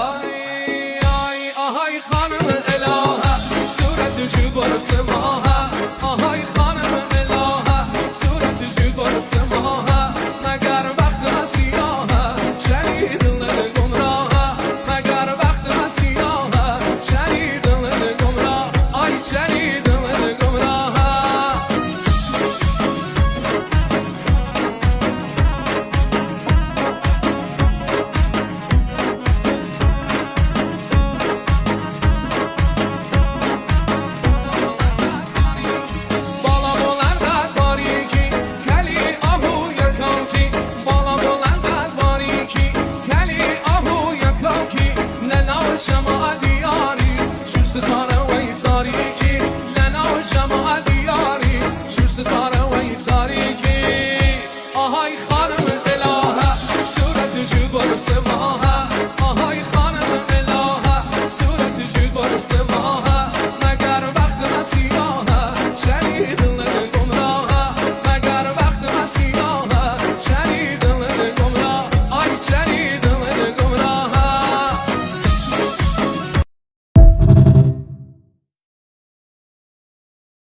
آی آی آهای خانم الهه صورت جو برس ماهه آهای خانم الهه صورت جو برس ماهه مگر وقت مسیحه چنی دل گمراهه مگر وقت مسیحه چنی دل گمراه آی چنی دل گمراهه شما